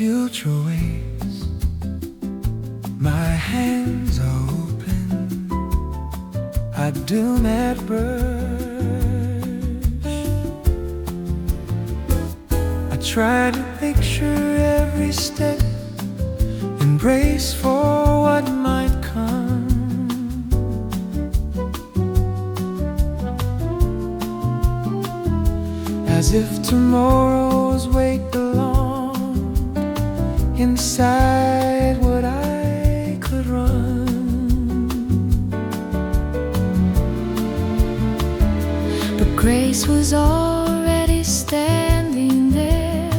future waits. My hands are open, I do not rush. I try to picture every step, embrace for what might come. As if tomorrow's wait belonged inside what I could run. But grace was already standing there,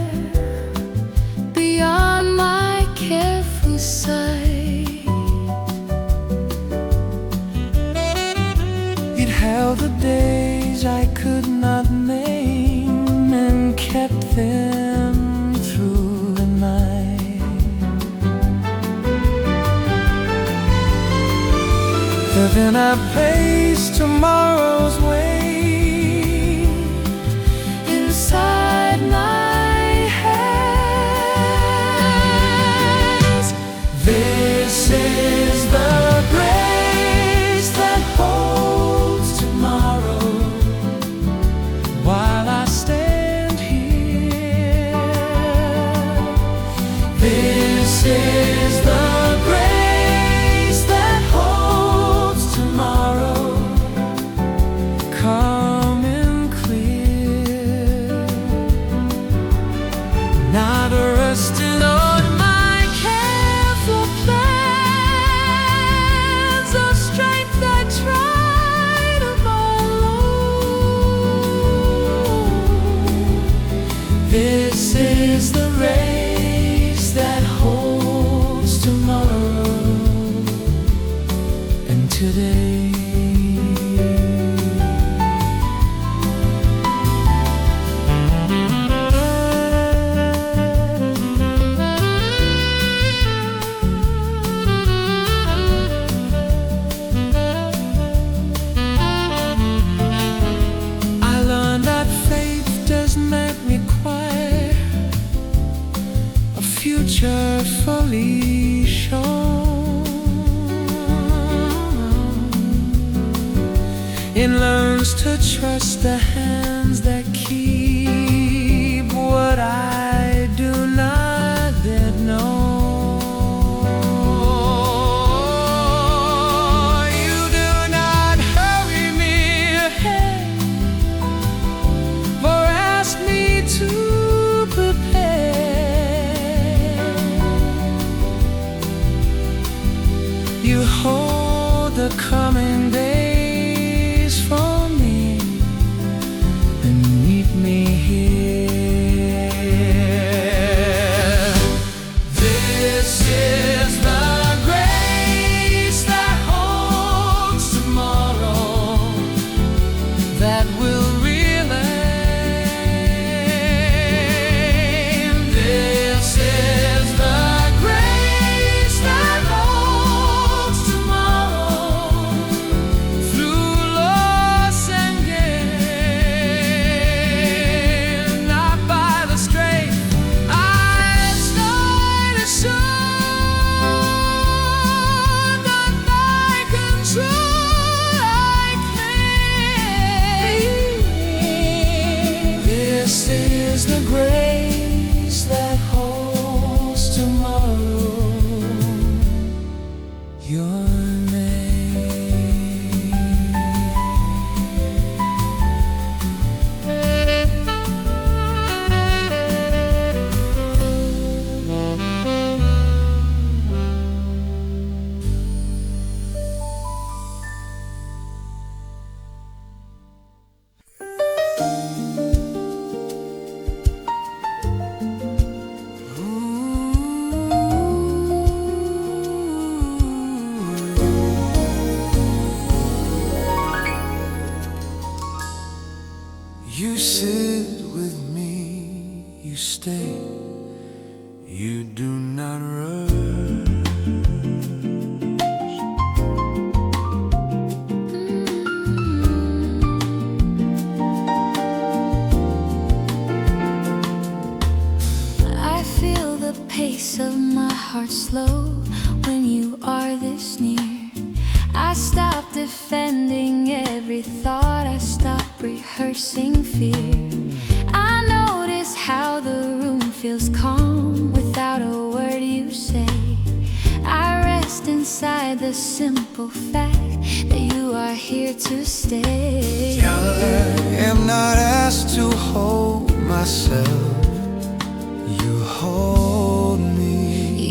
beyond my careful sight. It held the days I could not name and kept them through the night. Then I placed tomorrow's weight inside my hands. This is the grace that holds tomorrow while I stand here. This is the grace that holds tomorrow, calm and clear, not rusted on my careful plans of strength I try to follow. This is the race that holds tomorrow and today. I learned that faith does not require a future fully shown. It learns to trust the hands that keep what I do not yet know. You do not hurry me ahead, or ask me to prepare. You hold the coming days for me and meet me here. This is the grace that holds tomorrow, that will remain. This is the grace that holds tomorrow, pace of my heart slow when you are this near. I stop defending every thought, I stop rehearsing fear. I notice how the room feels calm without a word you say. I rest inside the simple fact that you are here to stay. I am not asked to hold myself, you hold me.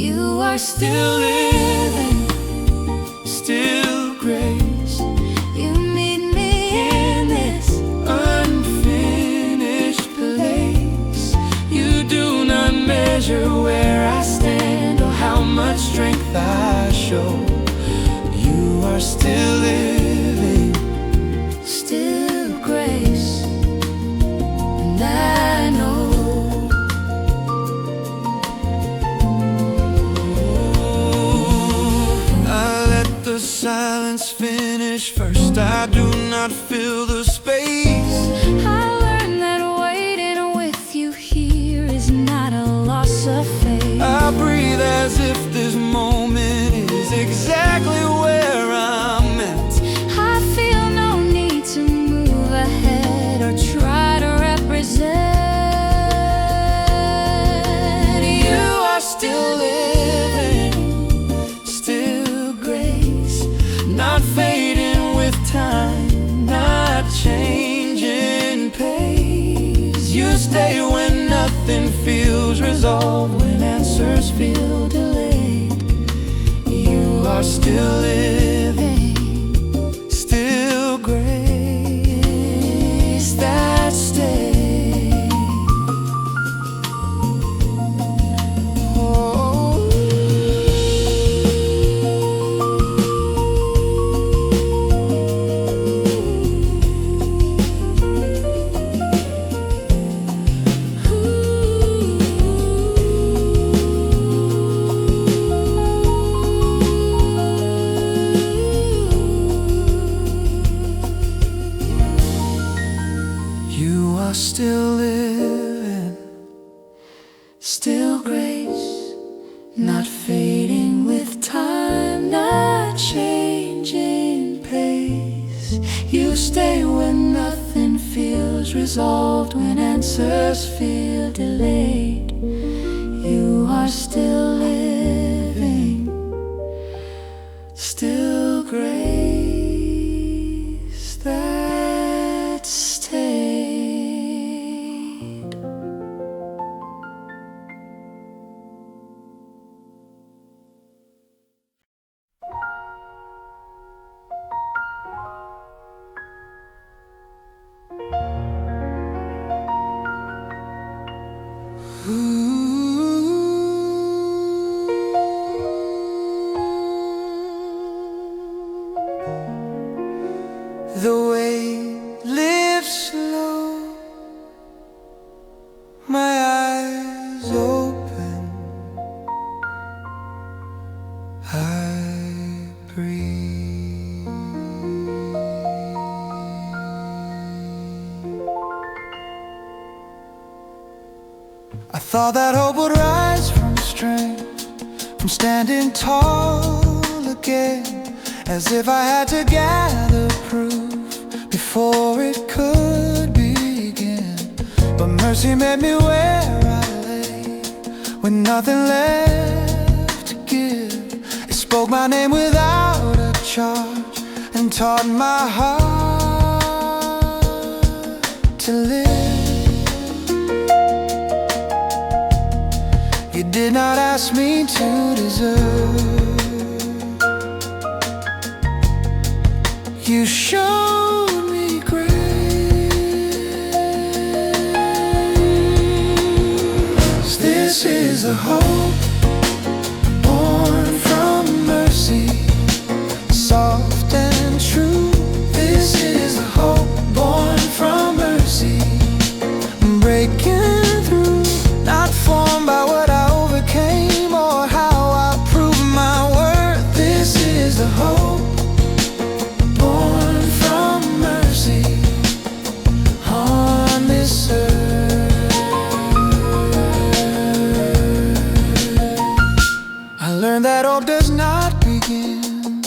You are Still living, still grace. You meet me in this Unfinished place. You do not measure where I stand or how much strength I show. You are still living, still grace, and I know. I let the silence finish first. I do not fill the space. I learned that waiting with you here is not a loss of faith. I breathe as if this moment is exactly where I'm meant. I feel no need to move ahead or try to represent. You are still living, still grace, not fading with time, not changing pace. You stay when nothing feels resolved, when answers feel delayed. You are still living, still grace that stays. You are still living, Still grace, not fading with time, not changing pace. you stay when nothing feels resolved, when answers feel delayed. You are still living, still grace that stayed. The way lives slow, my eyes open, I breathe. I thought that hope would rise from strength, from standing tall again, as if I had to gather proof before it could begin. But mercy met me where I lay, with nothing left to give. It spoke my name without a charge and taught my heart to live. You did not ask me to deserve. You showed me grace. This is a hope born from mercy, soft and true. This is a hope born from mercy, breaking through, not formed by what I overcame or how I proved my worth. This is the hope on this earth. learned that hope does not begin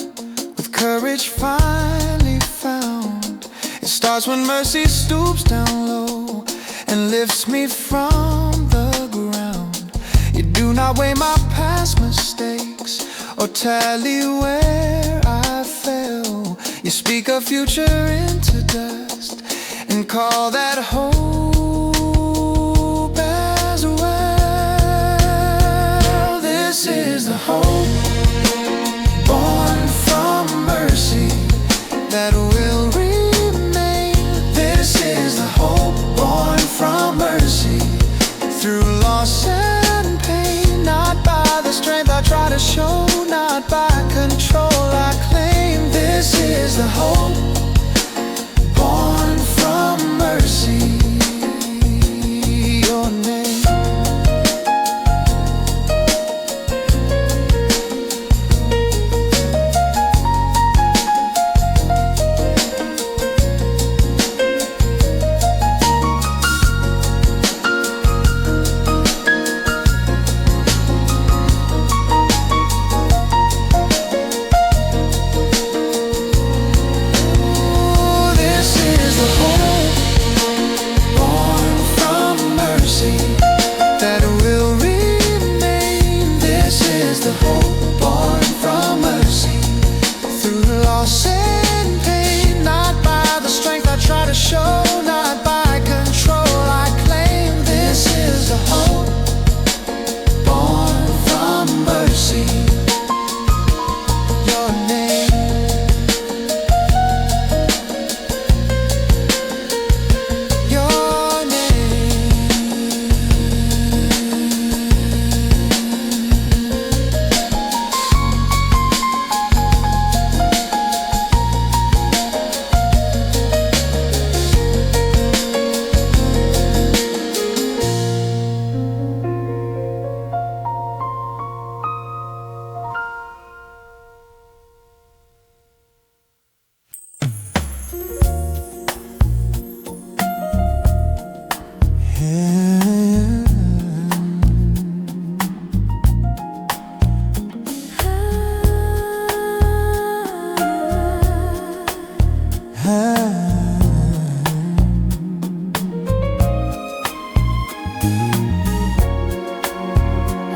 with courage finally found. It starts when mercy stoops down low and lifts me from the ground. You do not weigh my past mistakes or tally where I fell. You speak a future into dust and call that hope as well. This is the hope born from mercy that will remain. This is the hope born from mercy through loss and pain. Not by the strength I try to show, not by control I claim. This is the hope born from mercy. Your name. Show, not by control I claim. This is a hope born from mercy. Your name. Your name.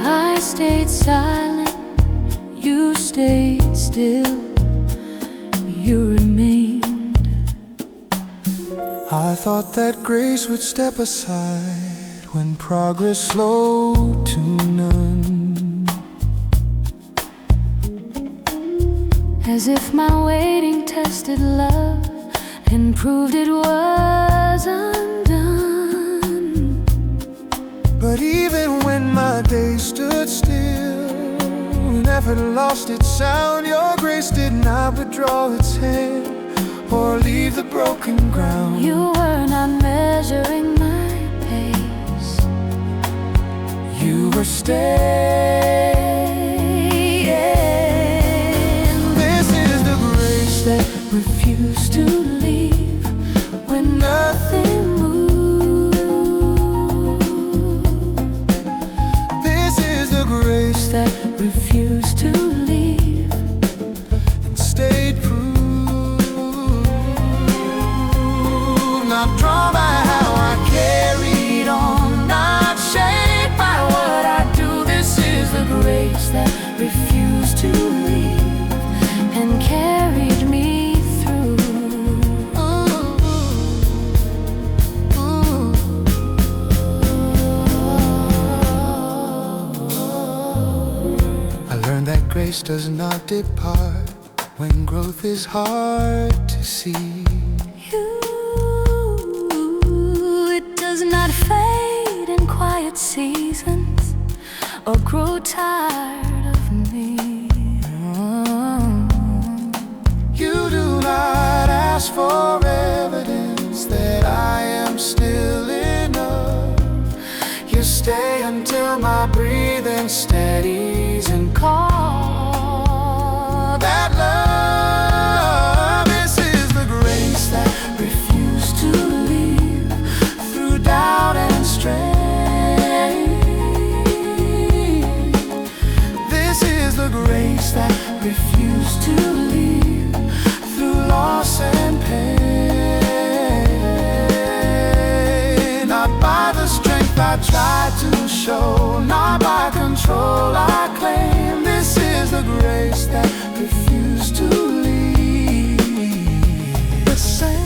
I stayed silent, you stayed still, you remained. I thought that grace would step aside when progress slowed to none. As if my waiting tested love and proved it was undone. But even when my days stood still and effort lost its sound, your grace did not withdraw its hand or leave the broken ground. You were not measuring my pace, You were staying. This is the grace that refused to leave when nothing moved. This is the grace That refused to leave and stayed proved. Not drawn by how I carried on, not shaped by what I do. This is the grace that refused to leave and carried me through. I learned that grace does not depart when growth is hard to see. It does not fade in quiet seasons or grow tired of me. You do not ask for evidence that I am still enough. You stay until my breathing steadies and call that love. This is the grace that Refused to leave through doubt and strain. This is the refuse to leave through loss and pain. Not by the strength I try to show, not by control I claim. This is the grace that refused to leave the same.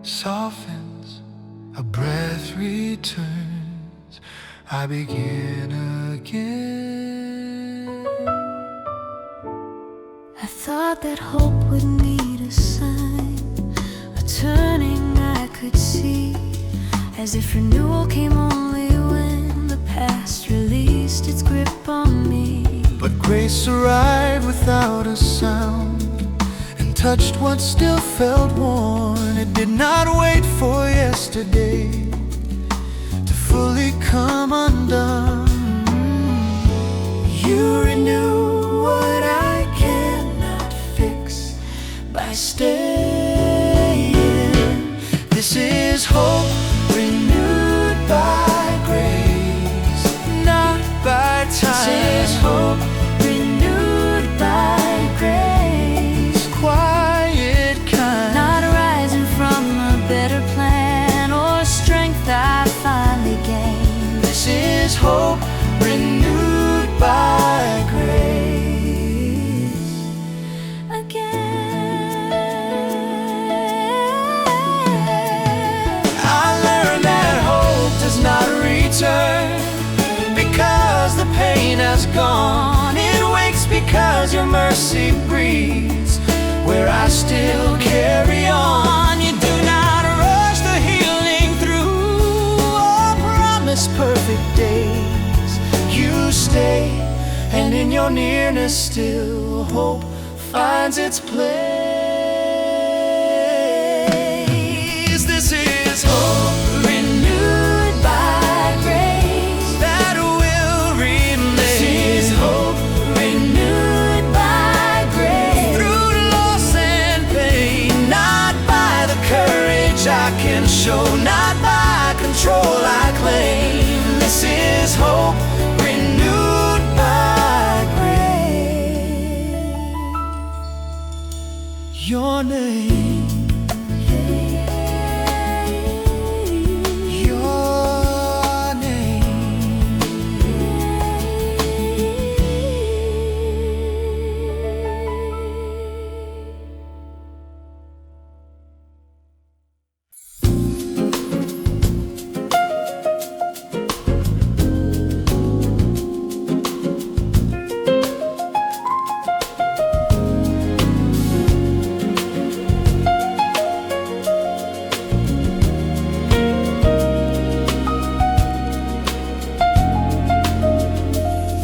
Softens, a breath returns, I begin again. I thought that hope would need a sign, a turning I could see, as if renewal came only when the past released its grip on me. But grace arrived without a sound, touched what still felt worn. It did not wait for yesterday to fully come undone. You renew what I cannot fix by staying. This is hope renewed by grace, not by time. This is hope renewed by grace. This is hope renewed by grace again. I learned that hope does not return because the pain has gone. It wakes because your mercy breathes where I still carry on. You do not rush the healing through or promise perfect days. You stay, and in your nearness still hope finds its place. This is hope renewed by grace that will remain. This is hope renewed by grace through loss and pain, not by the courage I can show, not by control I claim. This is hope renewed by grace. Your name, your name.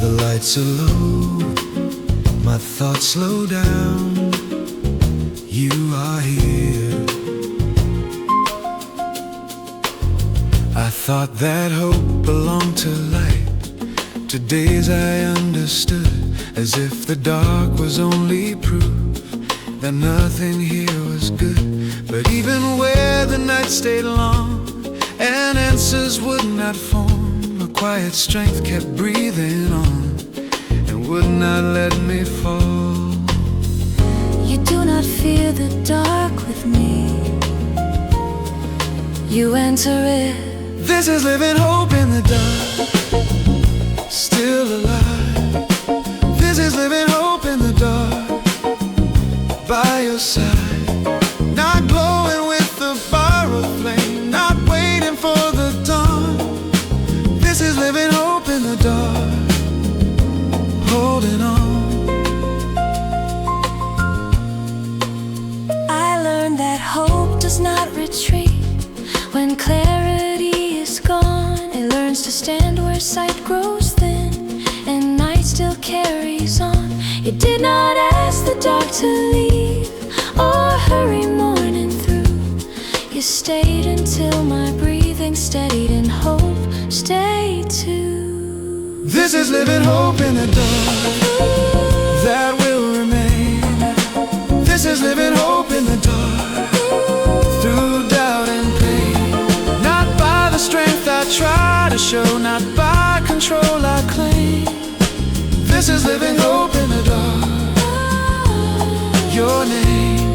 The lights are low, my thoughts slow down. You are here. I thought that hope belonged to light. To days I understood, as if the dark was only proof that nothing here was good. But even where the night stayed long and answers would not form, a quiet strength kept breathing on and would not let me fall. You do not not fear the dark with me. You enter it. This is living hope in the dark, still alive. This is living hope in the dark, by your side. Not glowing with the borrowed flame, not waiting for the dawn. This is living hope in the dark, holding on. I learned that hope does not retreat when clarity is gone. It learns to stand where sight grows thin and night still carries on. It did not ask the dark to leave or hurry morning through. You stayed until my breathing steadied and hope stayed too. This is living hope in the dark that will remain. This is living hope in the dark, through doubt and pain. Not by the strength I try to show, not by control I claim. This is living hope in the dark, your name.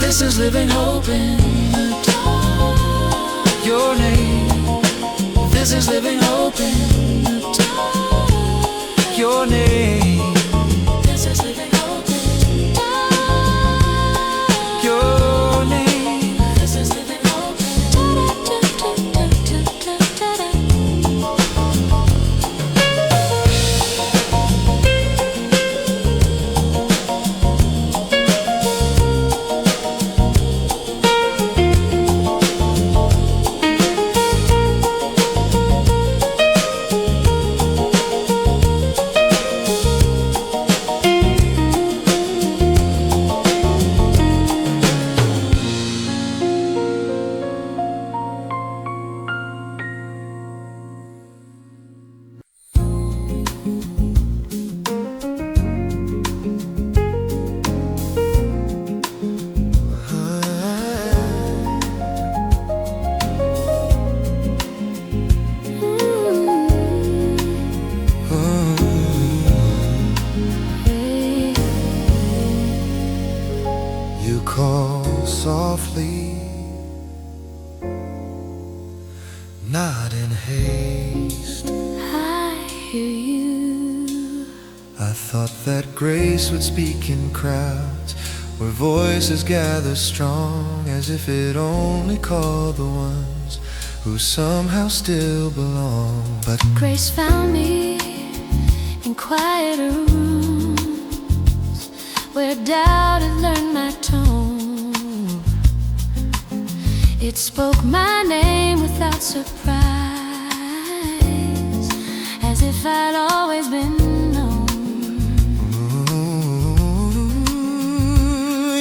This is living hope in the dark, your name. This is living hope in the dark, your name. This is living hope in the dark, your name. This is living hope in the You call softly, not in haste. I hear you. I thought that grace would speak in crowds, where voices gather strong, as if it only called the ones who somehow still belong. But Grace found me in quieter rooms where doubt had learned my tone. It spoke my name without surprise, as if I'd always been known.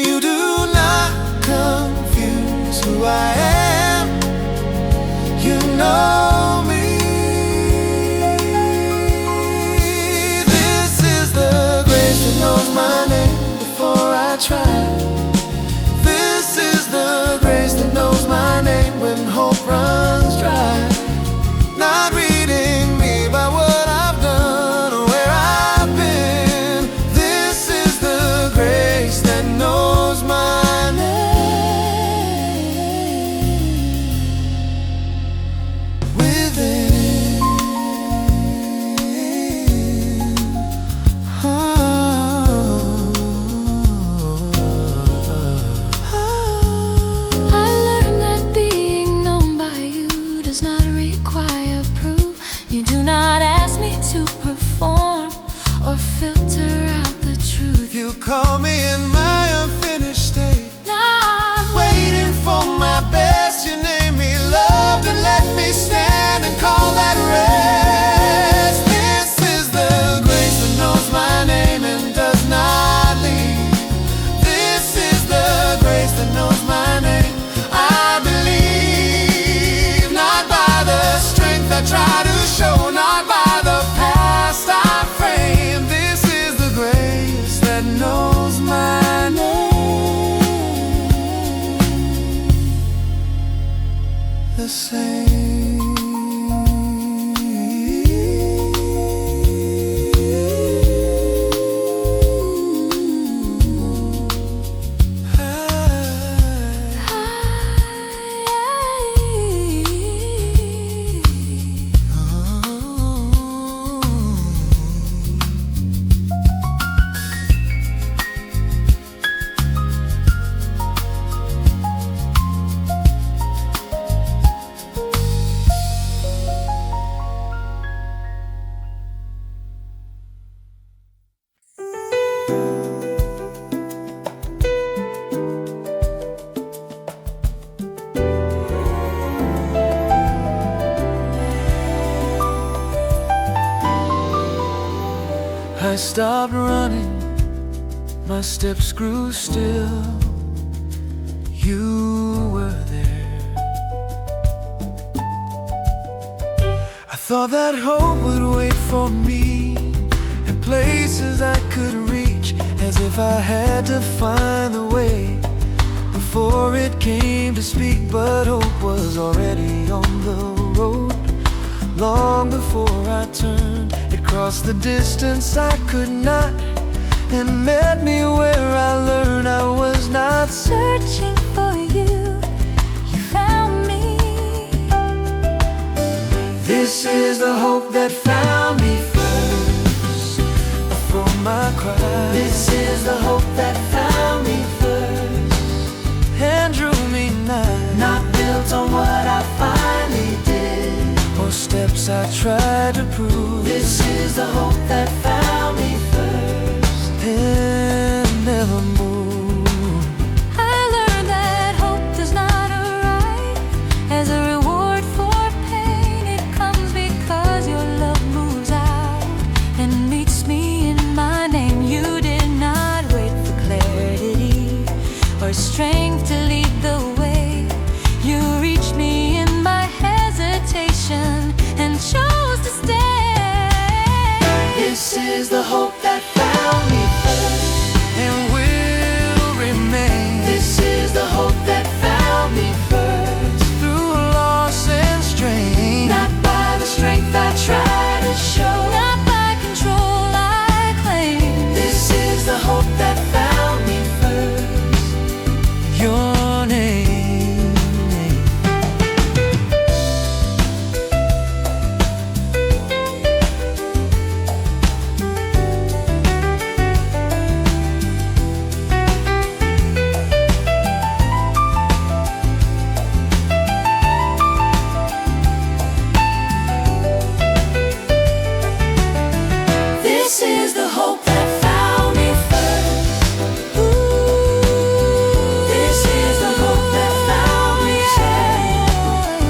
You do not confuse who I am. You know me. This is the grace that knows my name before I try. This is the grace that knows my name when hope runs dry. the same. I stopped running, my steps grew still. You were there. I thought that hope would wait for me at places I could reach, as if I had to find the way before it came to speak. But hope was already on the road long before I turned. It crossed the distance I could not, and met me where I learned I was not Searching for you, you found me. This is the hope that found me first, before my cry. This is the hope that found me first, and drew me nigh. Not built on what I finally did, or steps I tried to prove. This is the hope that found me first, and never moved. I learned that hope does not arrive as a reward for pain. It comes because your love moves out and meets me in my name. You did not wait for clarity or strength to lead the way. You reached me in my hesitation and chose to stay. This is the hope that found me first, and will remain. This is the hope that found me first, through loss and strain. Not by the strength I try to show, Not by control I claim. this is the hope that found me first. Your name. This is the hope that found me first. This is the hope that found me first.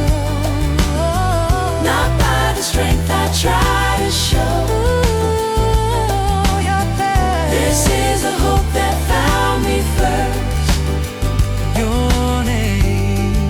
Not by the strength I try to show. This is the hope that found me first. Your name.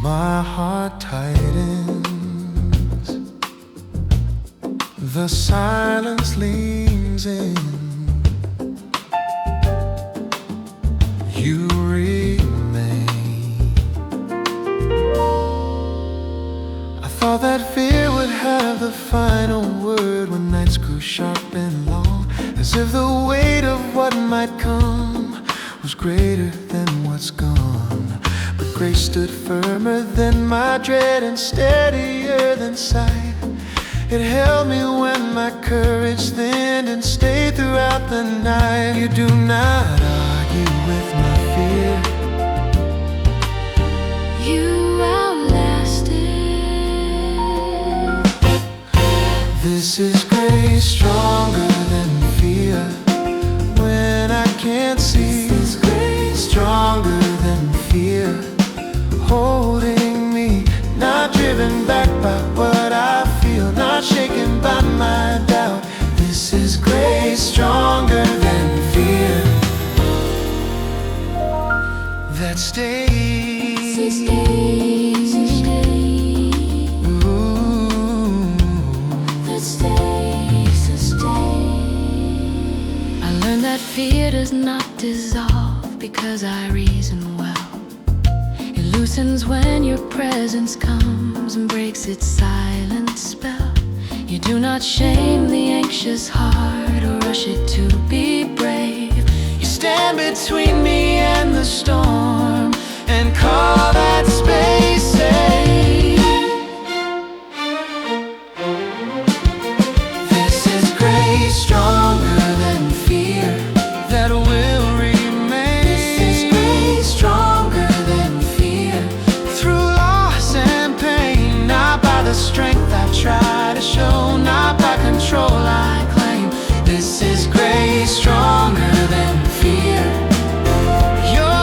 My heart tightens, the silence leans in. You remain. I thought that fear would have the final word when nights grew sharp and long, as if the weight of what might come was greater than what's gone. But grace stood firmer than my dread and steadier than sight. It held me when my courage thinned and stayed throughout the night. You do not argue with my fear. You outlasted. This is grace stronger than fear. When I can't see, it's grace stronger than fear. grace stronger than fear that stays. That fear does not dissolve because I reason well. It loosens when your presence comes and breaks its silent spell. You do not shame the anxious heart or rush it to be brave. You stand between me and the storm and call that space safe. This is grace stronger than fear that will remain. This is grace stronger than fear through loss and pain. Not by the strength I try to show, not by control I claim. This is grace stronger than fear. Your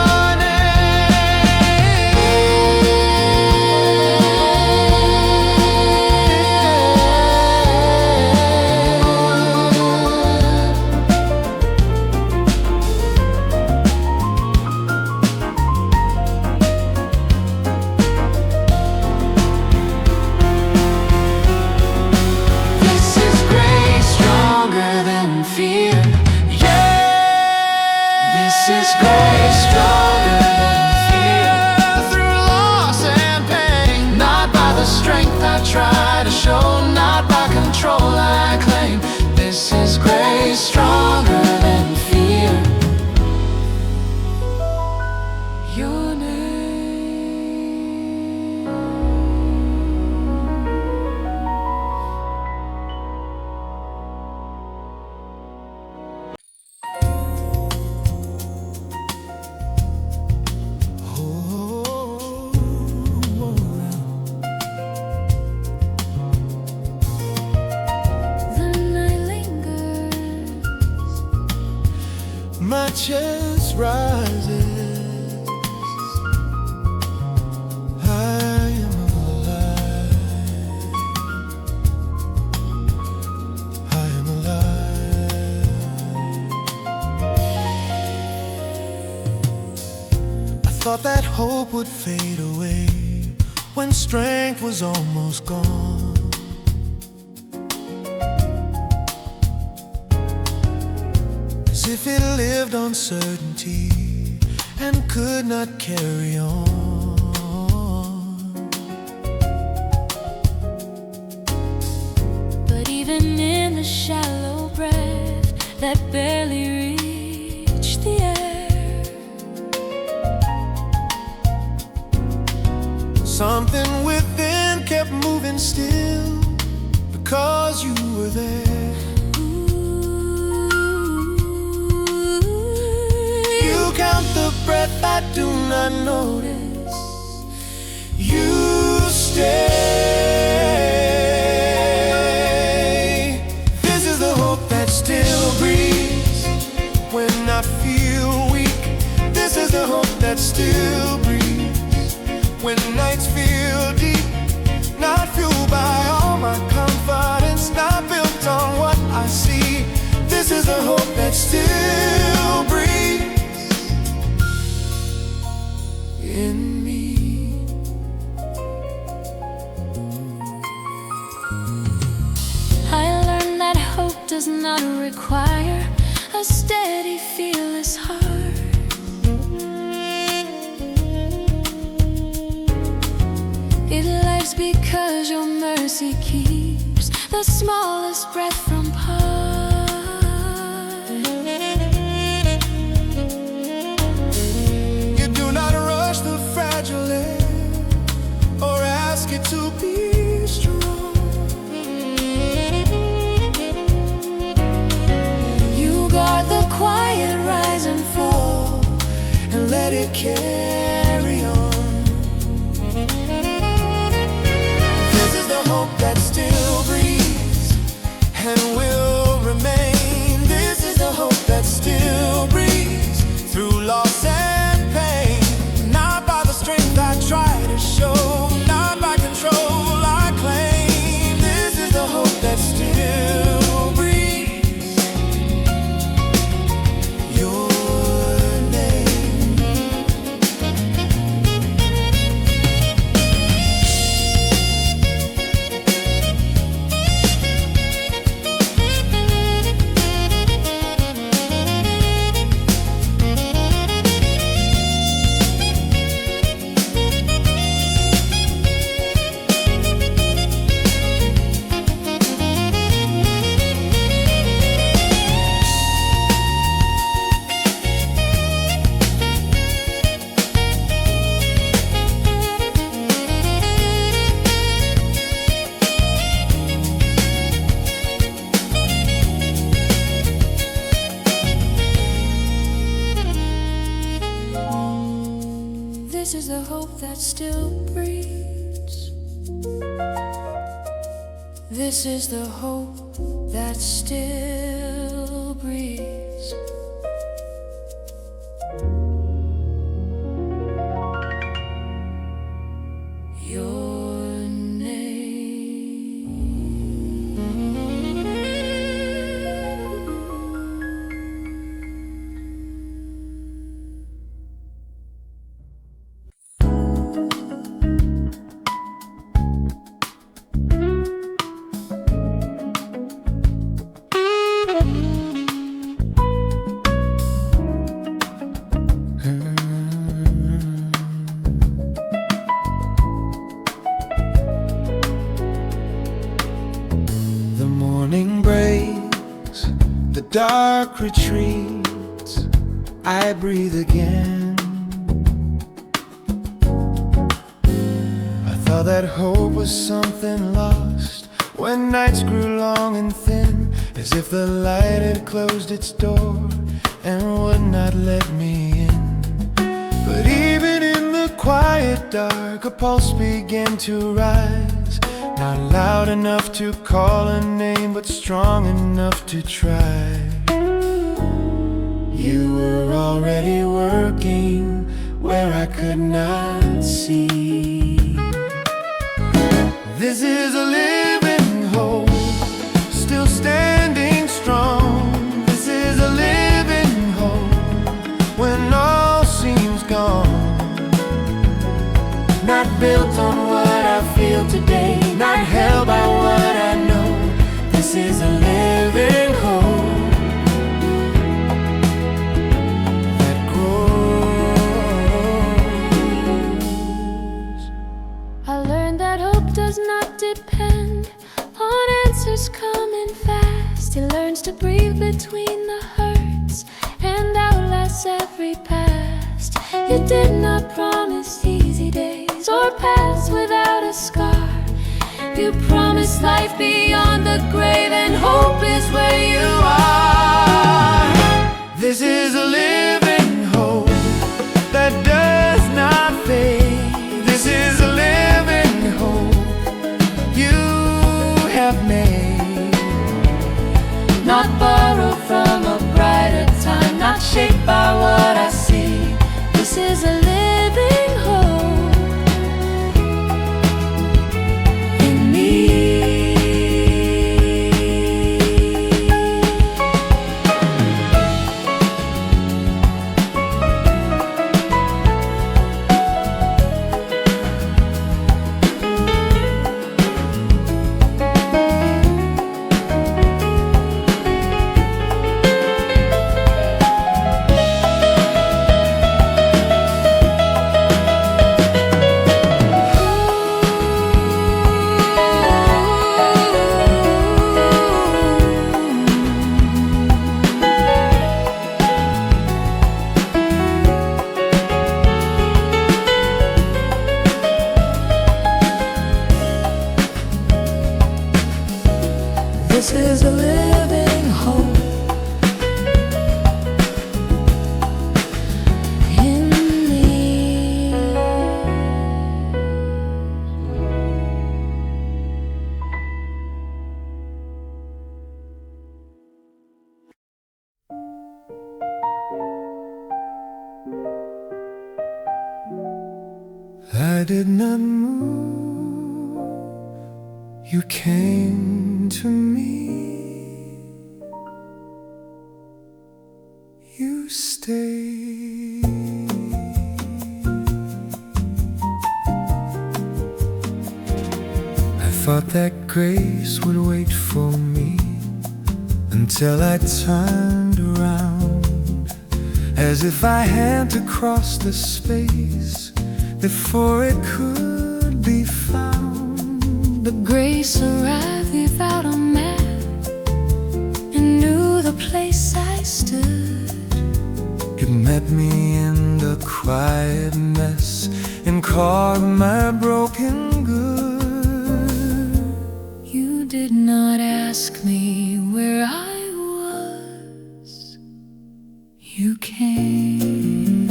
fear, yeah. This is grace stronger than fear through loss and pain. Not by the strength I try to show, not by control I claim. This is grace stronger than fear. Your my chest rises, I am alive, I am alive. I thought that hope would fade away when strength was almost gone. As if it lived on certainty and could not carry on. But even in the shallow breath that barely reached the air, something within kept moving still because you were there. Count the breath I do not notice. You stay. This is the hope that still breathes when I feel weak. This is the hope that still breathes when nights feel deep. Not fueled by all my confidence, not built on what I see. This is the hope that still breathes in me. I learned that hope does not require a steady, fearless heart. It lives because your mercy keeps the smallest breath from part. The fragile air or ask it to be strong. You guard the quiet rise and fall and let it carry on. This is the hope that still breathes and will remain. This is the hope that still breathes through loss and pain. Not by the strength I try to show, not by control I claim. This is the hope that still breathes. This is the hope that still breathes. This is the hope that still breathes. Your name. The morning breaks, the dark retreats, I breathe again. I thought that hope was something lost when nights grew long and thin, as if the light had closed its door and would not let me in. But even in the quiet dark, a pulse began to rise, not loud enough to call a name, but strong enough to try. You were already working where I could not see. This is a living hope, still standing strong. This is a living hope when all seems gone. Not built on what I feel today, not held by what I know. This is a living hope that grows. I learned that hope does not depend on answers coming fast. It learns to breathe between the hurts and outlasts every past. You did not promise easy days or paths without a scar. You promised life beyond the grave, and hope is where you are. This is a living hope that does not fade. This is a living hope you have made, Not borrowed from a brighter time, not shaped by what I see. This is a living hope in me. This is a living hope in me. I did not move, you came to me, you stayed. I thought that grace would wait for me until I turned around, as if I had to cross the space before it could be found. The grace arrived without a map and knew the place I stood. It met me in the quiet mess and carved my broken good. You did not ask me where I was. You came.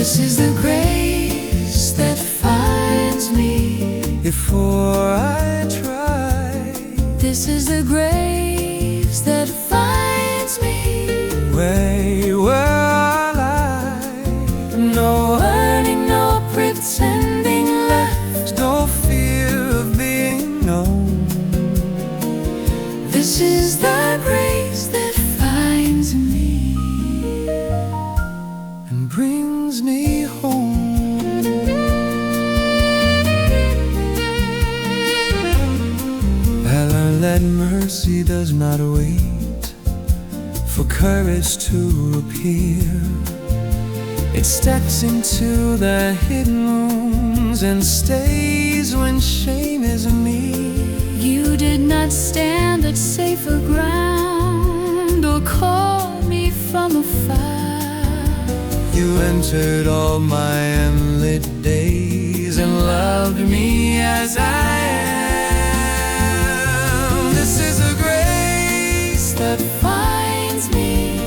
This is the grace that finds me before I try. This is the grace that finds me Way where I lie. no earning, no pretending left. No fear of being known. This is the grace that finds me and brings me home. I learned that mercy does not wait for courage to appear. It steps into the hidden rooms and stays when shame is near. You did not stand at safer ground or call me from afar. You entered all my unlit days and loved me as I am. This is a grace that Finds me,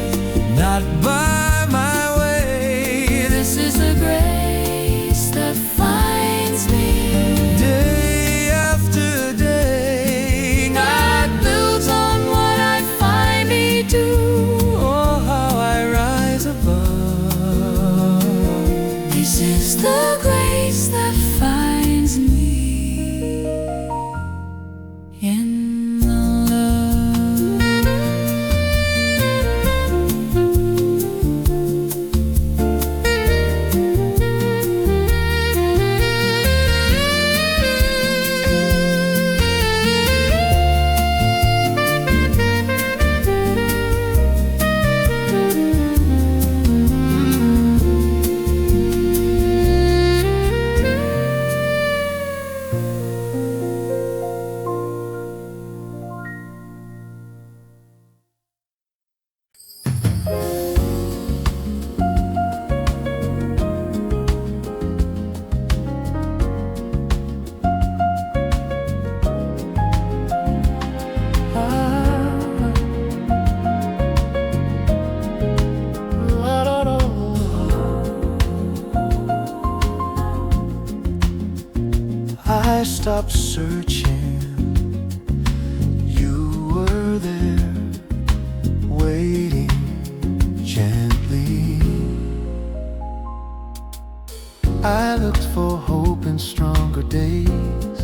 not by my way. this is the grace that finds me. Day after day, God builds on what I find me do. oh how I rise above. This is the grace that finds me in the love. I stopped searching. You were there, waiting gently. I looked for hope in stronger days,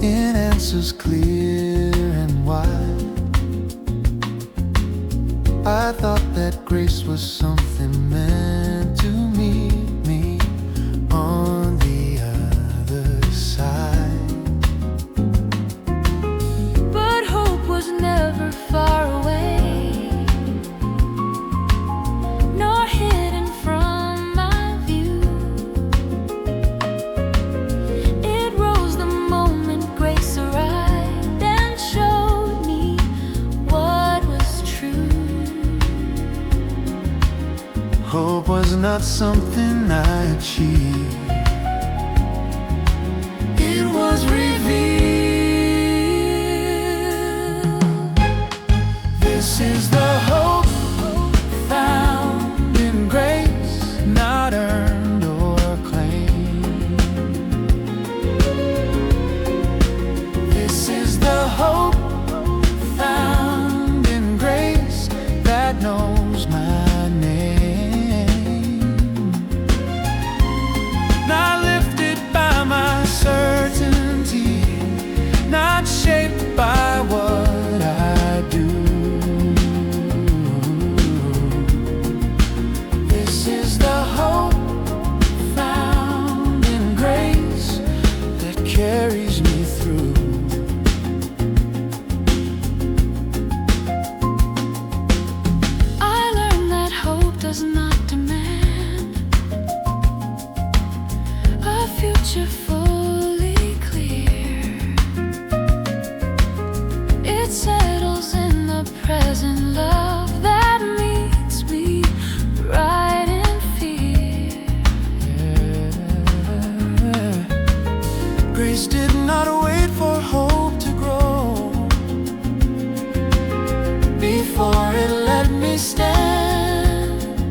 in answers clear and wide. I thought that grace was something meant to meet me on the other side. But hope was never far away, nor hidden from my view. It rose the moment grace arrived and showed me what was true. Hope was not something I achieved. It was revealed. This is the hope found in grace, not earned or claimed. This is the hope found in grace that knows my name. Not lifted by my certainty, not shaped by what I do. This is the hope found in grace that carries me through. I learned that hope does not demand a future fully clear. It settles in the present love that meets me right in fear. Grace did not wait for hope to grow before it let me stand.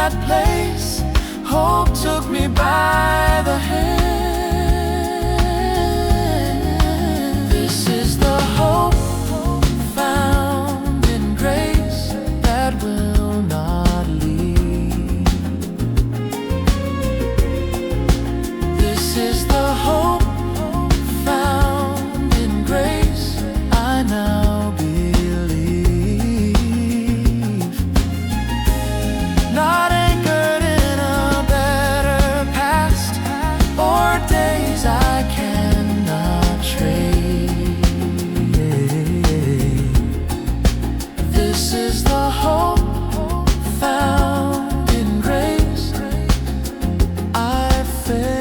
that place, hope took me by the hand. This is the hope found in grace that will not leave. This is the hope found in grace I now believe. Not anchored in a better past or days I cannot trade. This is the hope found in grace I face.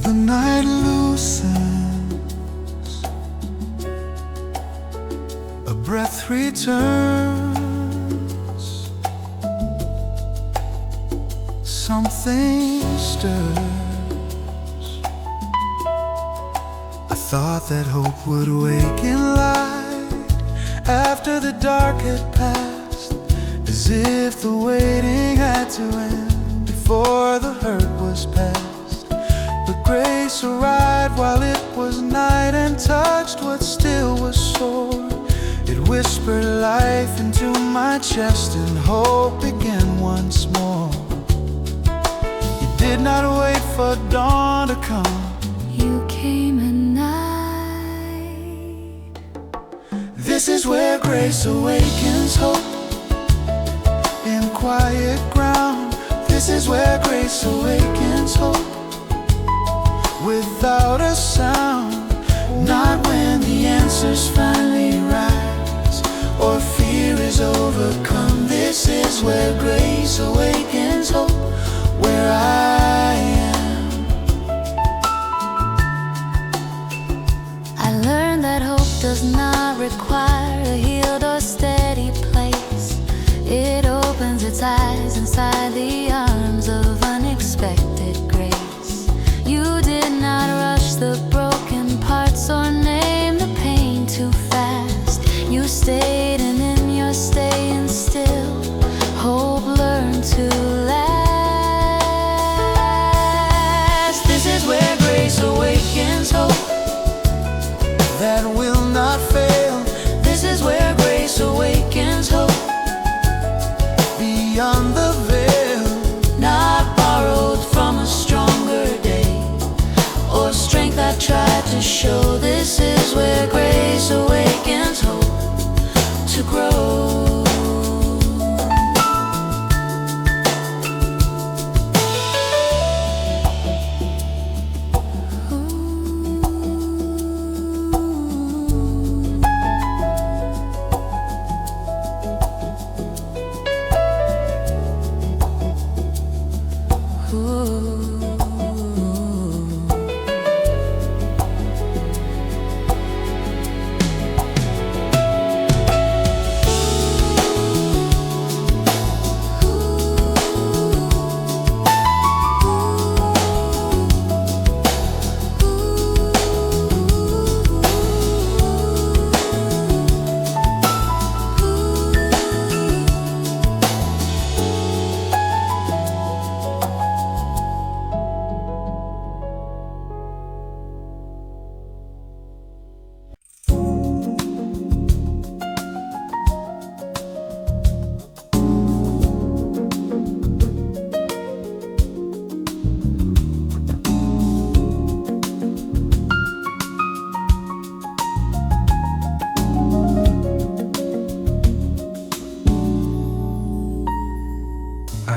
The night loosens, a breath returns, something stirs. I thought that hope would awaken light after the dark had passed, as if the waiting had to end before the hurt was past. But grace arrived while it was night and touched what still was sore. It whispered life into my chest and hope began once more. You did not wait for dawn to come. You came at night. This is where grace awakens hope in quiet ground. This is where grace awakens hope without a sound. Not when the answers finally rise or fear is overcome. This is where grace awakens hope, where I am. I learned that hope does not require a healed or steady place. It opens its eyes inside the arms of unexpected grace. You did not rush the broken parts or name the pain too fast. You stayed, and in your staying still, hope learned to last. This is where grace awakens hope that will not fail. This is where grace awakens hope beyond the veil, not borrowed from a stronger day or strength I tried to show. This is where grace awakens hope to grow.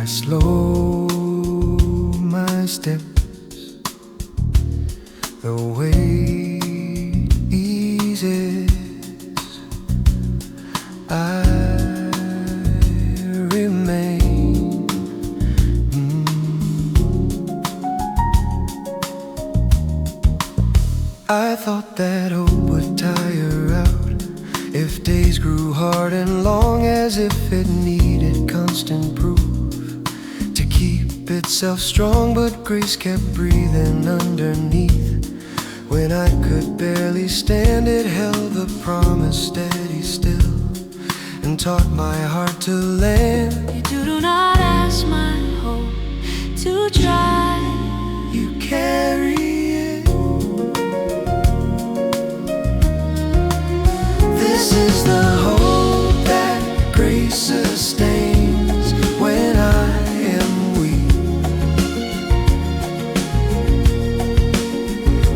slow my steps, the weight eases. I remain. I thought that hope would tire out if days grew hard and long, as if it needed constant proof to keep itself strong. But grace kept breathing underneath. When I could barely stand, it held the promise steady still and taught my heart to land. You do not ask my hope to try. You carry it. This is the hope that grace sustains when I am weak.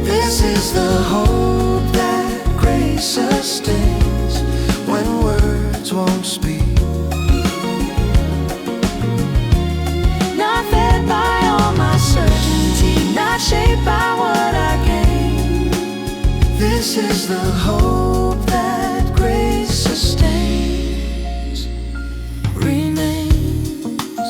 This is the hope that grace sustains when words won't speak. Not fed by all my certainty, not shaped by what I gain. This is the hope that grace sustains, remains.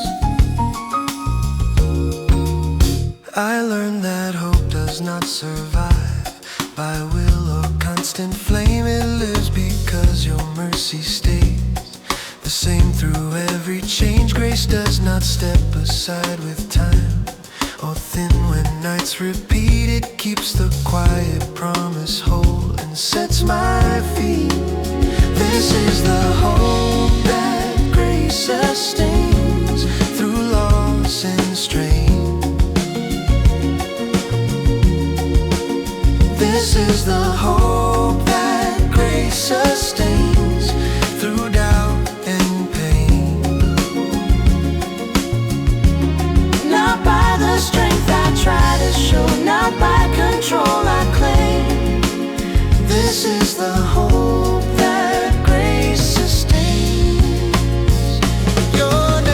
I learned that hope does not survive by will or constant flame. It lives because your mercy stays the same through every change. Grace does not step aside with time or thin when nights repeat. It keeps the quiet promise whole and sets my feet. This is the hope that grace sustains through loss and strain. This is the hope that grace sustains through doubt and pain. Not by the strength I try to show, not by control I claim. This is the hope that grace sustains. Your name.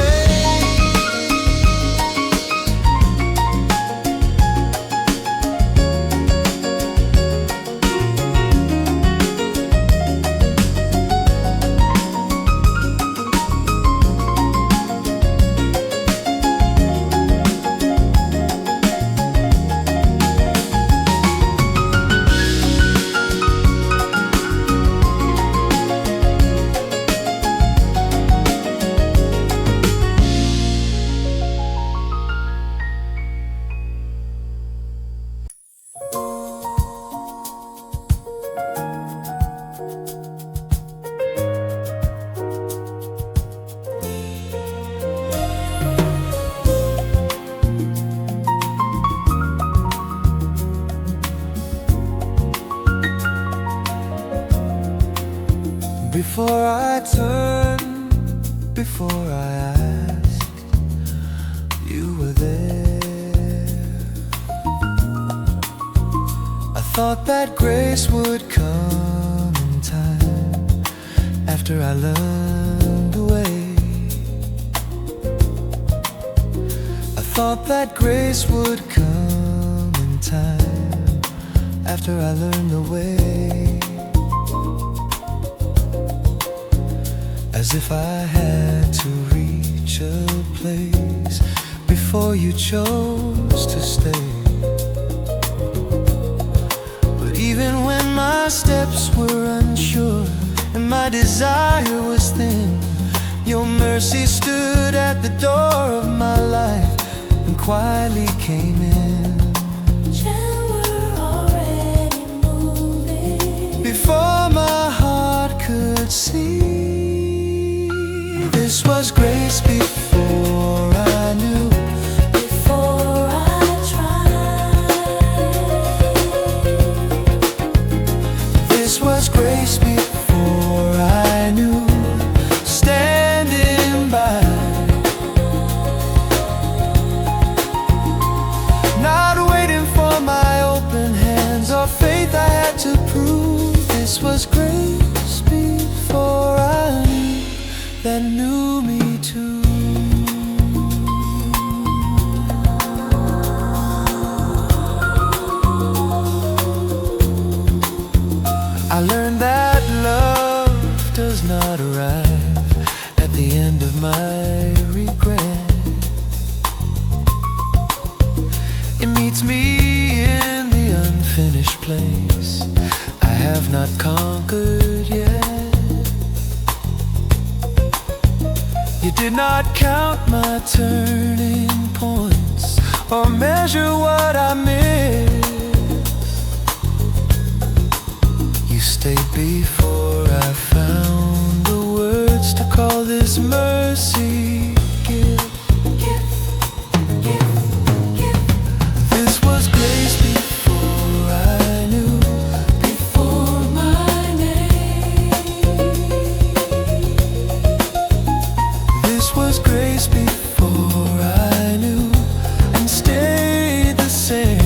Before I turned, before I asked, you were there. I thought that grace would come in time after I learned the way. I thought that grace would come in time after I learned the way. As if I had to reach a place before you chose to stay. But even when my steps were unsure and my desire was thin, your mercy stood at the door of my life and quietly came in. We're already moving Before my heart could see. This was grace before I knew, before I tried. this was grace before I knew, standing by, not waiting for my open hands or faith I had to prove. This was grace not arrive at the end of my regret. It meets me in the unfinished place I have not conquered yet. You did not count my turning points or measure what I missed. You stayed before I found the words to call this mercy. This was grace before I knew, before my name. This was grace before I knew, and stayed the same.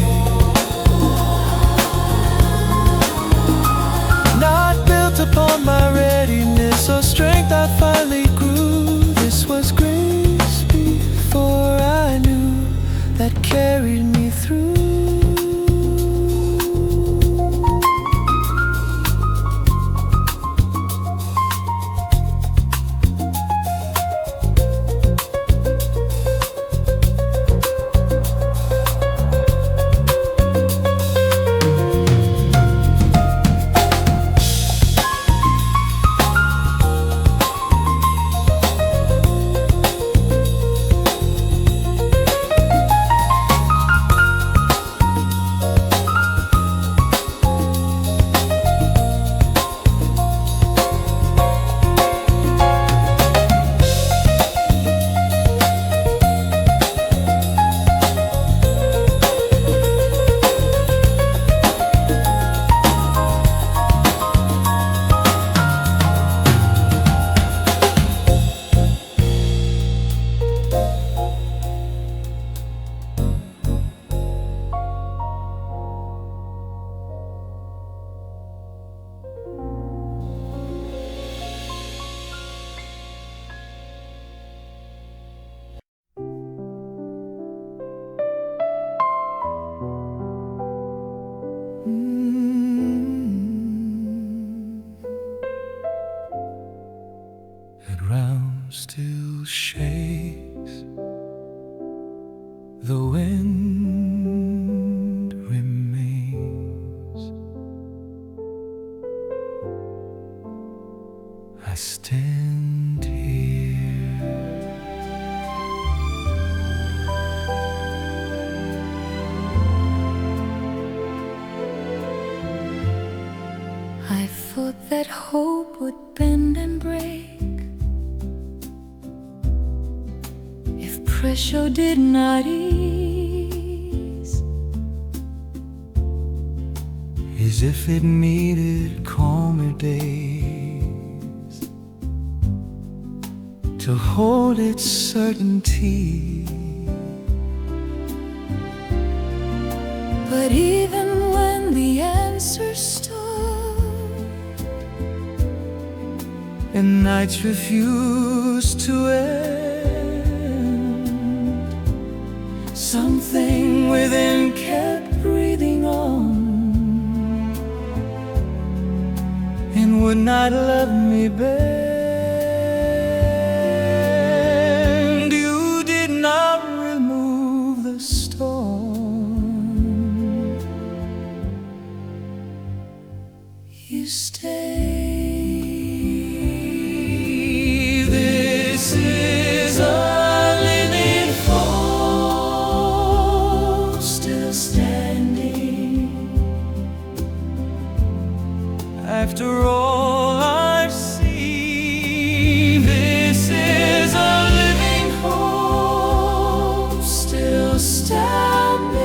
Not built upon my readiness or strength, I finally grew. This was grace before I knew, that carried me through. The ground still shakes, the wind remains. I stand here, I thought that hope would bend and break if pressure did not ease, as if it needed calmer days to hold its certainty. but even when the answer stood, and nights refused to end, something within kept breathing on and would not let me bend. You did not remove the storm, you stayed. This is a living hope, still standing after all I've seen. This is a living hope, still standing,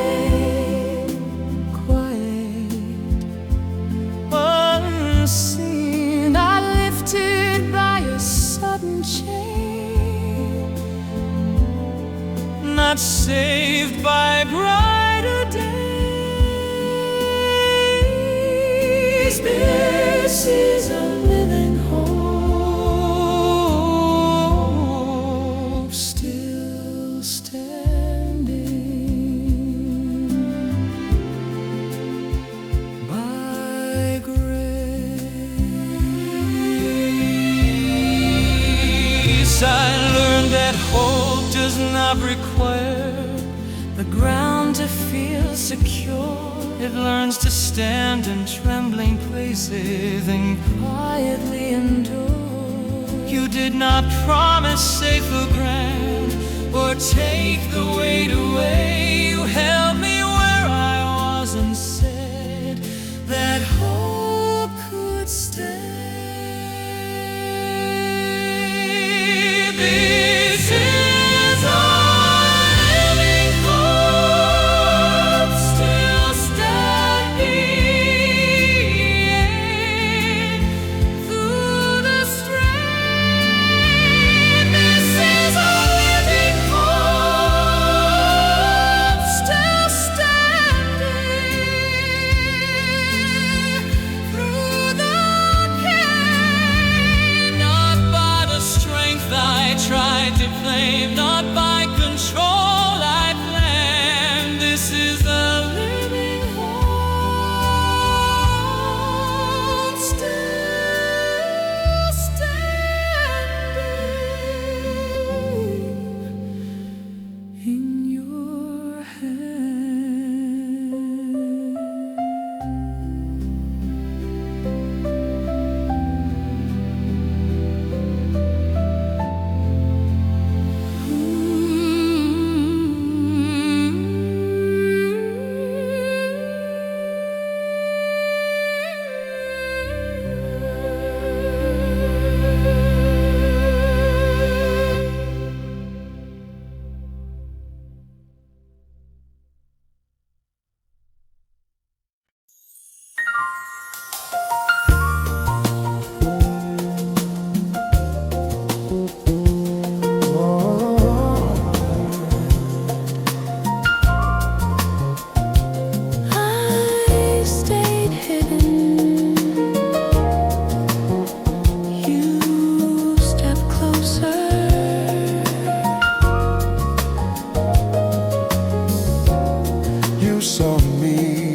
quiet, unseen. not lifted by a sudden change, Not saved by brighter days. This is a living hope, still standing by grace. that hope does not require the ground to feel secure. It learns to stand in trembling places and quietly endure. You did not promise safer ground or take the weight away. You held me where I was and said that hope could stay. This is our living hope, still standing through the strain. This is our living hope, still standing through the pain. Not by the strength I tried to claim, not by control I planned. This is the living hope, still standing in your hand. I stayed hidden. You stepped closer. You saw me.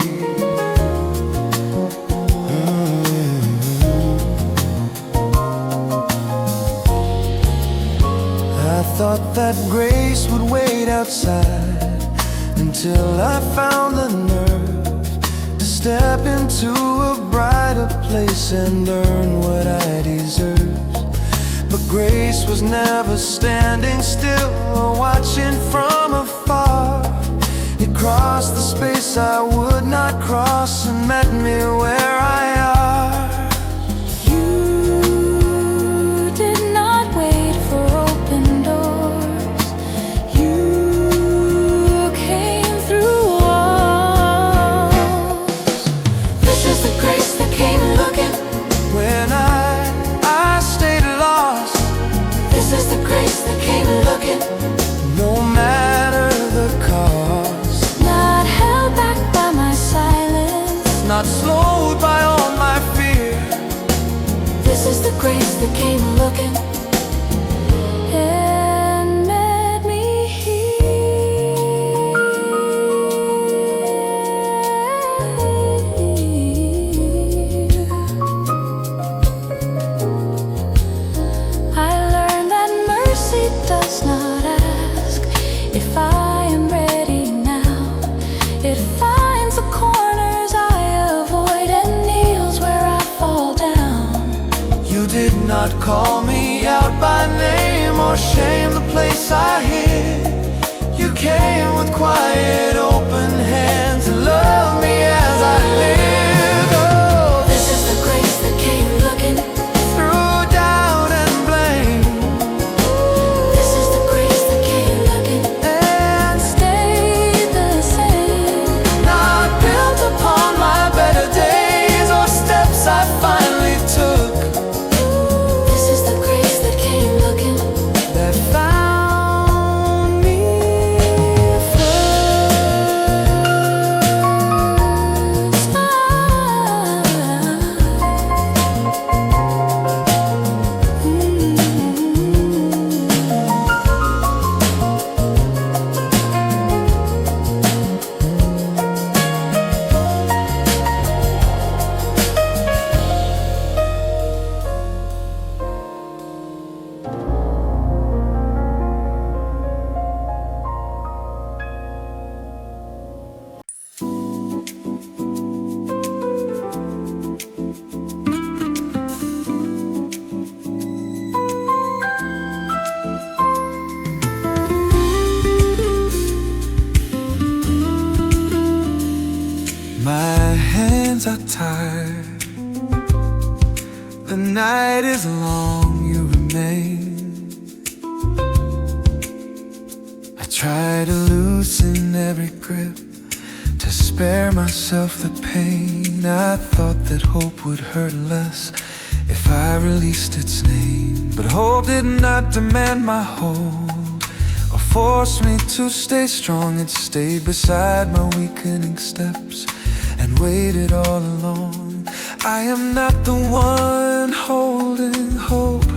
I thought that grace would wait outside until I found the nerve to step into a brighter place and earn what I deserved. But grace was never standing still or watching from afar. It crossed the space I would not cross and met me where I are. You did not wait for open doors. You came through walls. This is the grace that came looking when I stayed lost. This is the grace that came looking, no matter the cost. Not held back by my silence, not slowed by all my fear. This is the grace that came looking and met me here. I learned that mercy does not ask if I am ready now. It finds the corners I avoid and kneels where I fall down. You did not call me out by name or shame the place I hid. You came with quiet open hands and loved me as I lived. Oh, this is the grace that came looking through doubt and blame. This is the grace that came looking and stayed the same. Not built upon my better days or steps I finally took. This is the grace that came looking that found me first. night is long, you remain. I try to loosen every grip, to spare myself the pain. I thought that hope would hurt less if I released its name. But hope did not demand my hold, or force me to stay strong. It stayed beside my weakening steps and waited all along. I am not the one holding hope.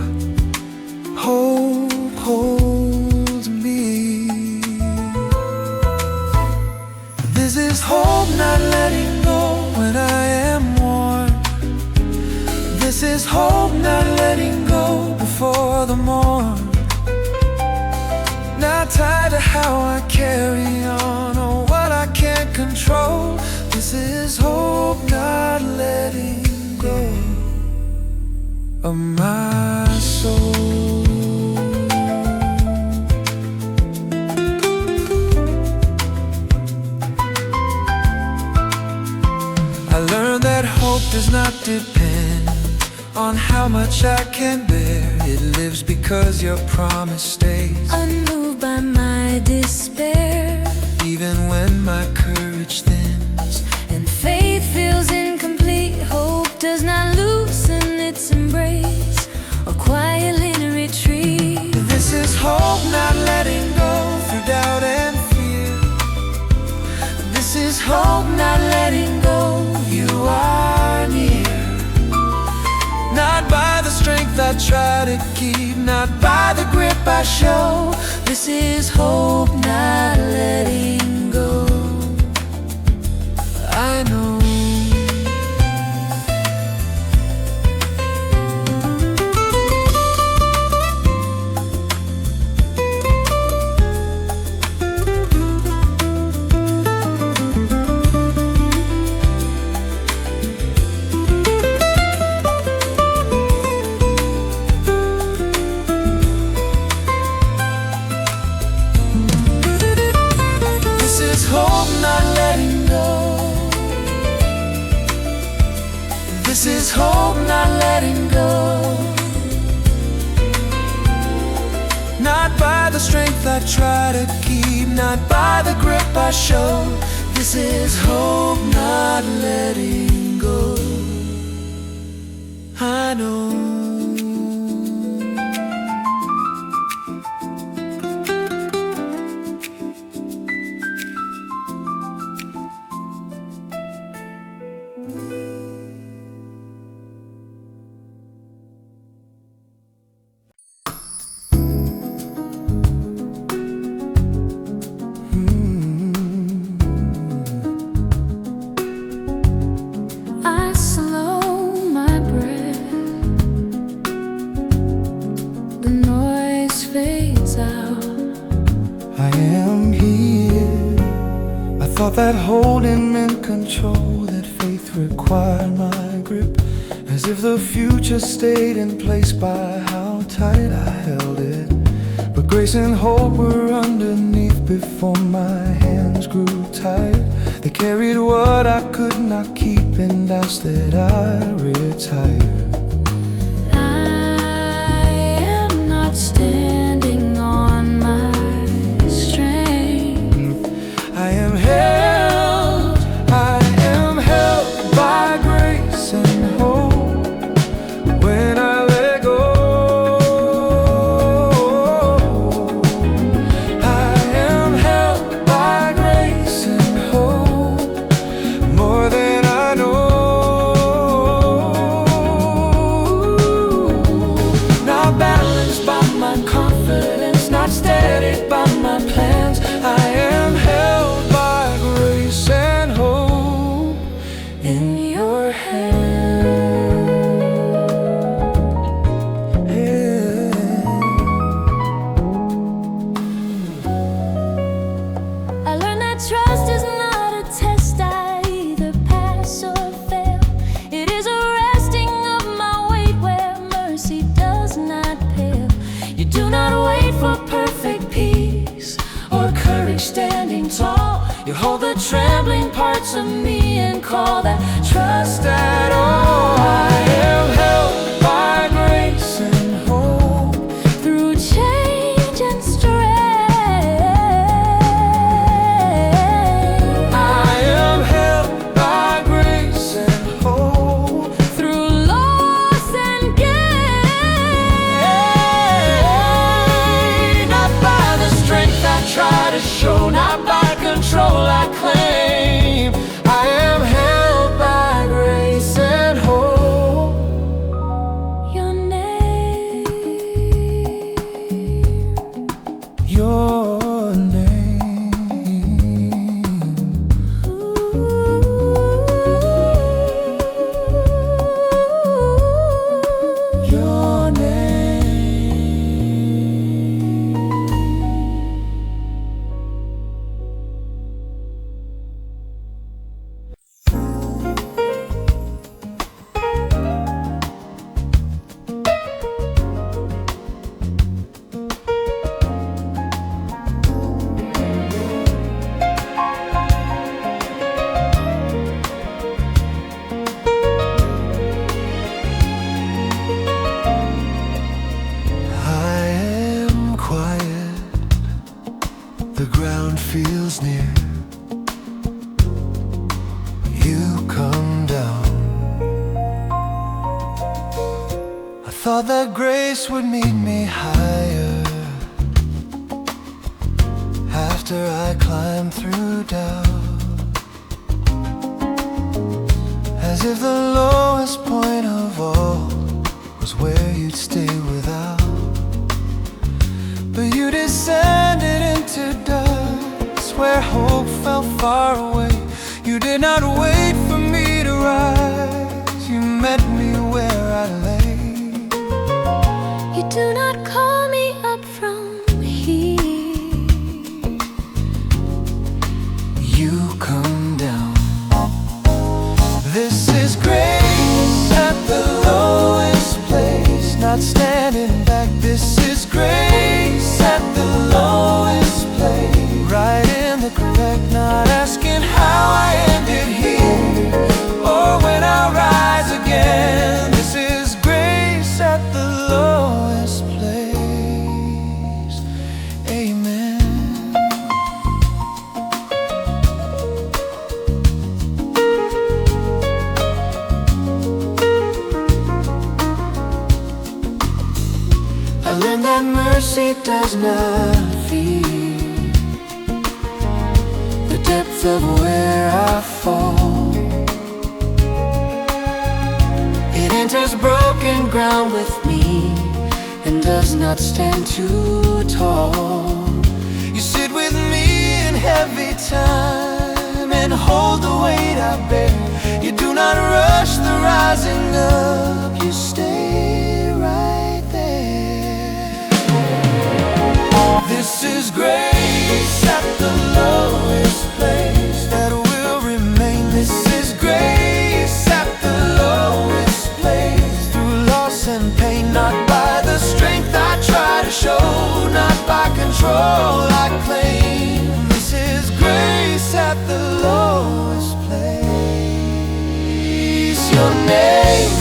Hope holds me. This is hope not letting go when I am worn. This is hope not letting go before the morn. Not tied to how I carry on or what I can't control. This is hope not letting go of my soul. I learned that hope does not depend on how much I can bear. It lives because your promise stays, unmoved by my despair. Even when my courage thins and faith feels incomplete, hope does not loosen its embrace or quietly retreat. This is hope not letting go through doubt and fear. This is hope not letting go. You are near. Not by the strength I try to keep, not by the grip I show. This is hope not letting go. I know. This is hope not letting go. Not by the strength I try to keep, not by the grip I show. This is hope not letting go. I know. Thought that holding meant control, that faith required my grip, as if the future stayed in place by how tight I held it. But grace and hope were underneath before my hands grew tired. They carried what I could not keep and asked that I retire. I am not standing on my strength. I am held by grace and hope. When I let go, I am held by grace and hope, more than I know. Not balanced by my confidence, not steadied by my plans. I am held by grace and hope in your hand. I learned that trust is not a test I either pass or fail. It is a resting of my weight where mercy does not pale. You do not wait for perfect peace or courage standing tall. You hold the trembling parts of me and call that trust at all. I am held by grace. thought that grace would meet me higher after I climbed through doubt, as if the lowest point of all was where you'd stay without. But you descended into dust where hope fell far away. You did not wait for me to rise, you met me where I lay. You do not call me up from here, You come down. This is grace at the lowest place, not standing back. This is grace at the lowest place, right in the correct, not asking how I ended here or when I rise again. This is grace at the lowest place. Amen. I learned that mercy does not fear the depth of where I fall. It enters broken ground with me and does not stand too tall. You sit with me in heavy time and hold the weight I bear. You do not rush the rising up, you stay right there. This is grace at the lowest place that will remain. This is grace at the lowest place, through loss and pain, not by the strength I try to show, not by control I claim. This is grace at the lowest place. Your name,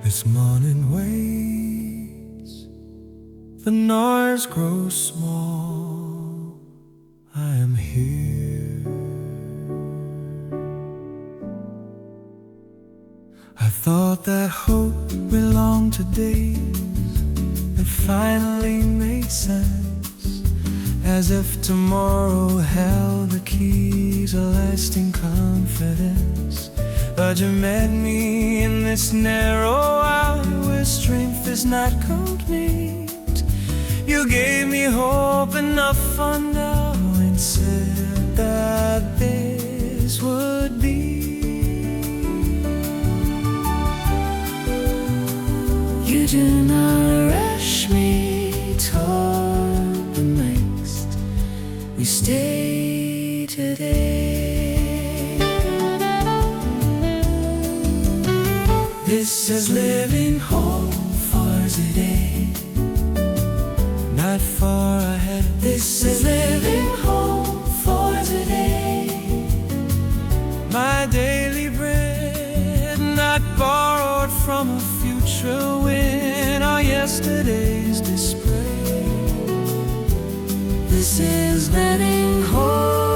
this morning waits, the noise grows small. I am here. I thought that hope belonged to days that finally made sense, as if tomorrow held the keys of lasting confidence. But you met me in this narrow hour where strength is not complete. You gave me hope enough for now and said that this would be. You do not rush me toward the next. We stay today. This is living hope for today, not far ahead. This is living hope for today. My daily bread, not borrowed from a future win or yesterday's display. This is living hope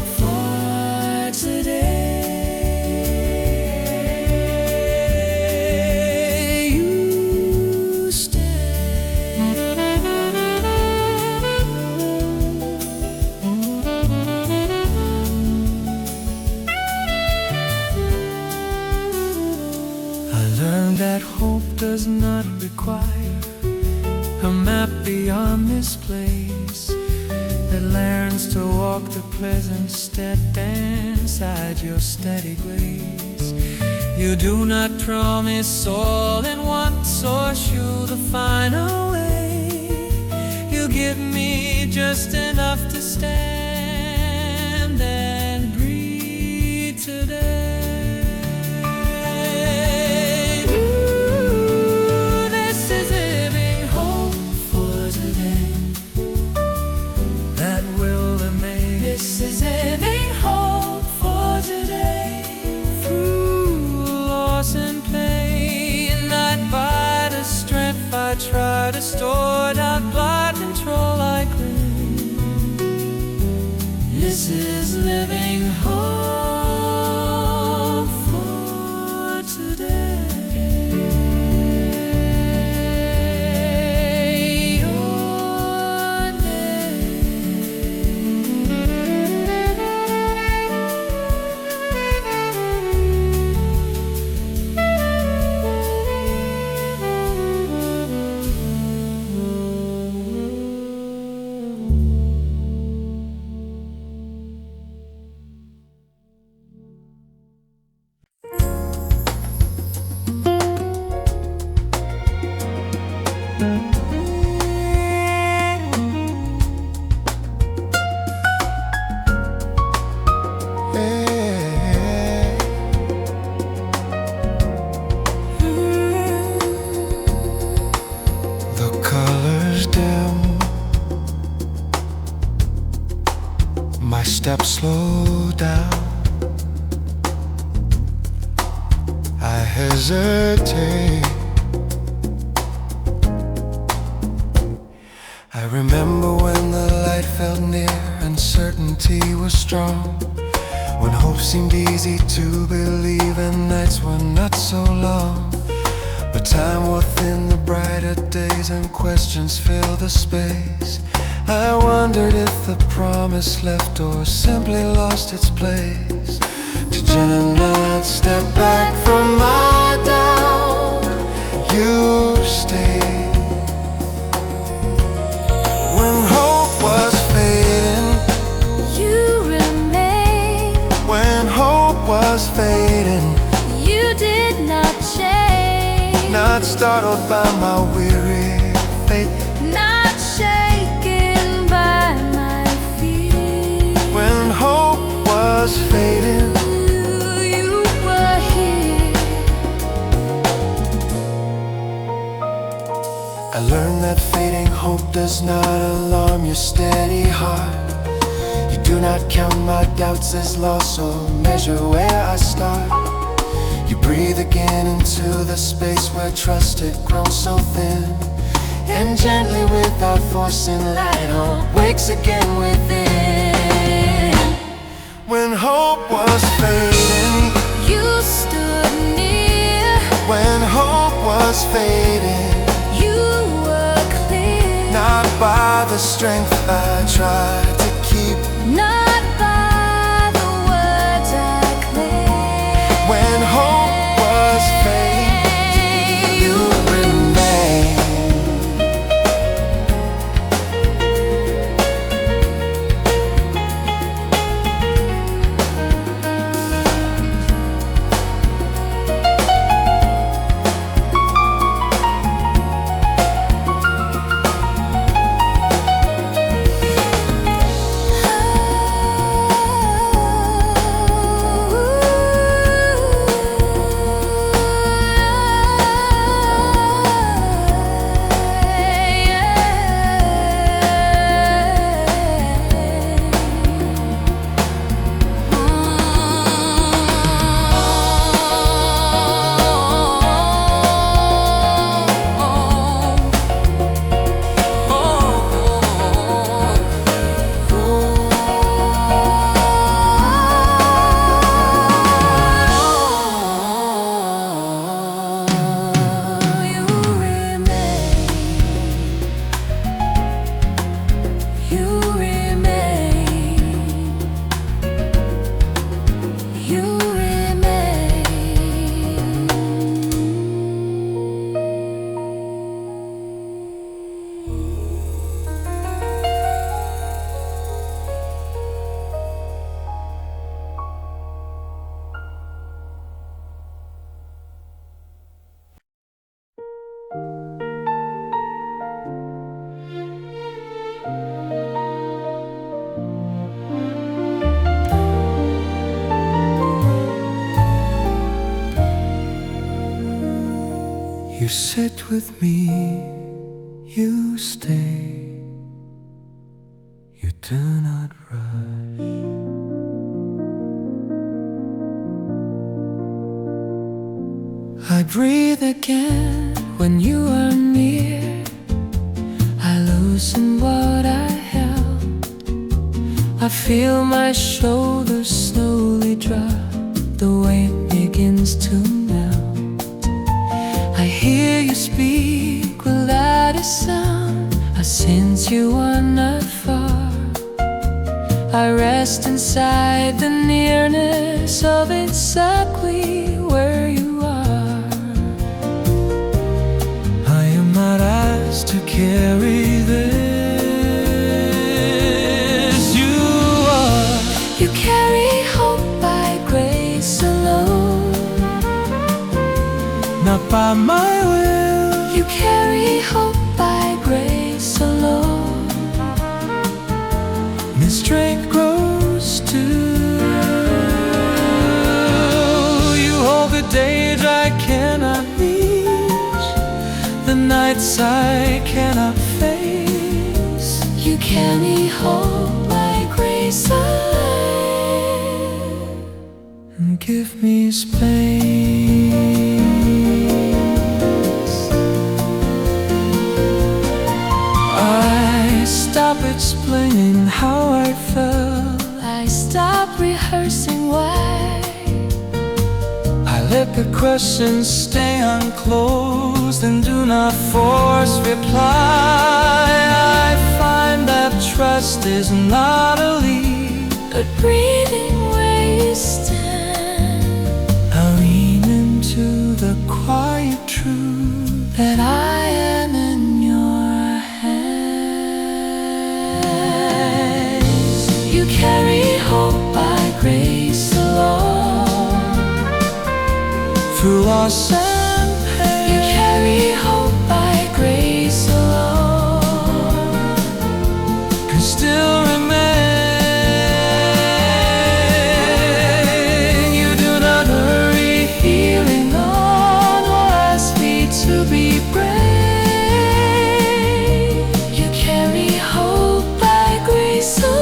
for today. That hope does not require a map beyond this place, that learns to walk the present step inside your steady grace. You do not promise all at once or show the final way. You give me just enough to stand and breathe today. Ooh, this is living hope for today that will remain. This is living hope for today. Through loss and pain, not by the strength I try to store, not by control I claim. This is living hope for today. Your The colors dim, my steps slow down. I hesitate. I remember when the light felt near and certainty was strong, when hope seemed easy to believe and nights were not so long. But time wore thin the brighter days and questions filled the space. I wondered if the promise left or simply lost its place. To not step back from my doubt, you stayed. When hope was fading, You remain. when hope was fading, You did not change. not startled by my weary faith. Not shaken by my fear. When hope was fading, You were here. I learned that fading hope does not alarm your steady heart. You do not count my doubts as loss or measure where I start. You breathe again into the space where trust had grown so thin, and gently without forcing light, hope wakes again within. When hope was fading, You stood near. when hope was fading, You were clear. not by the strength I tried to keep. Not by the words I claim. When hope was fading, you remain. You sit with me, you stay, you do not rush. I breathe again when you are near. I loosen what I held. I feel my shoulders slowly drop. The weight begins to melt. I hear you speak without a sound. I sense you are not far. I rest inside the nearness of exactly where you are. I am not asked to carry this. You are. You carry hope by grace alone, not by my will. you carry hope by grace alone. My strength grows too. You hold the days I cannot reach, the nights I cannot face. You carry hope by grace alone. And give me space. I stop explaining how I felt. I stop rehearsing why. I let the questions stay unclosed and do not force reply. I find that trust is not a lead, But breathing where you stand, I lean into the quiet truth that I am in your hands. You carry hope by grace alone, through loss and pain. you carry hope by grace alone. Can still remain. You do not hurry healing on or ask me to be brave. You carry hope by grace alone.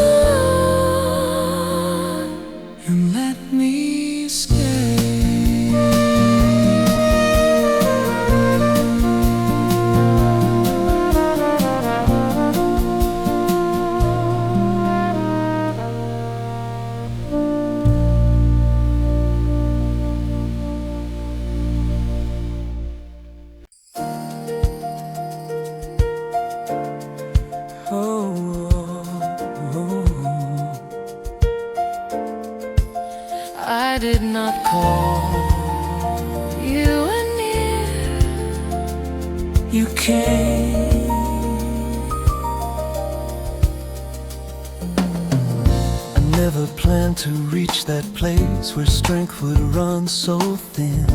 And let me escape. I did not call you were near. You came. I never planned to reach that place where strength would run so thin.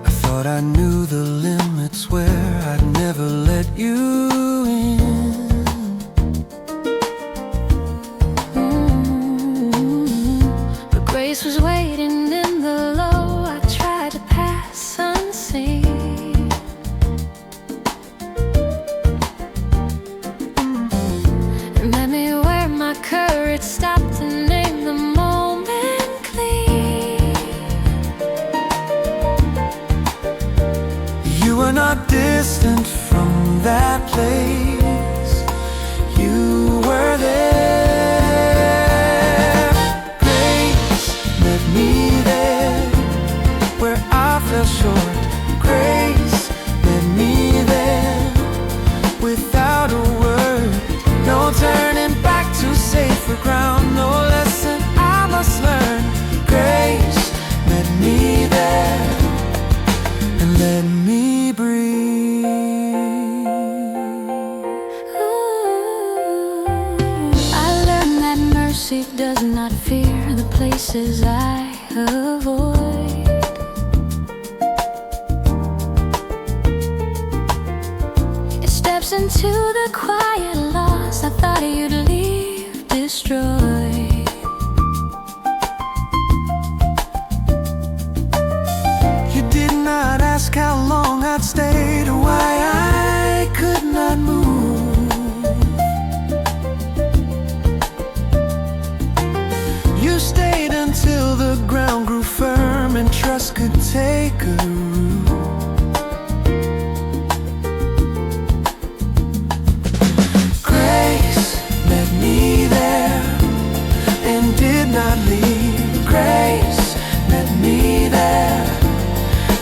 I thought I knew the limits where I'd never let you in. But grace was waiting in the low. I tried to pass unseen. And met me where my courage stopped to name the moment clean. You were not distant from that place. You were there. Grace met me there where I fell short. Grace met me there without a word. No turning back to safer ground. No lesson I must learn. Grace met me there and let me breathe. Ooh, I learned that mercy does not fear the places I avoid. It steps into the quiet loss I thought you'd leave destroyed. the ground grew firm and trust could take a root. Grace met me there and did not leave. Grace met me there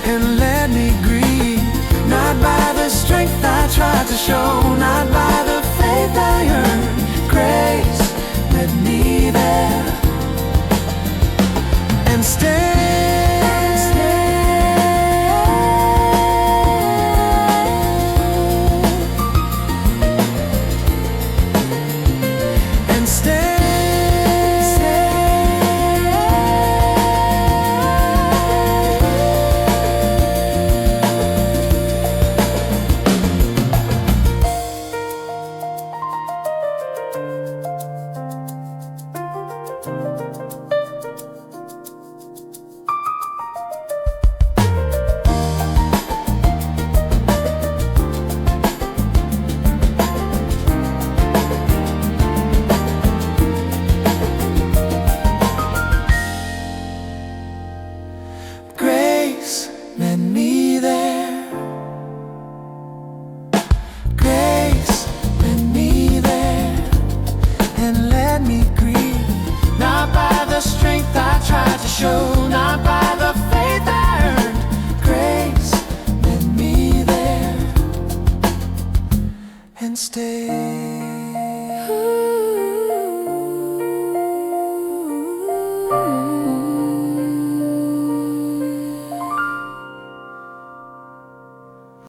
and let me grieve. Not by the strength I tried to show, not by the faith I earned. Grace met me there and stay. Met me there. Grace met me there and let me grieve. Not by the strength I tried to show, not by the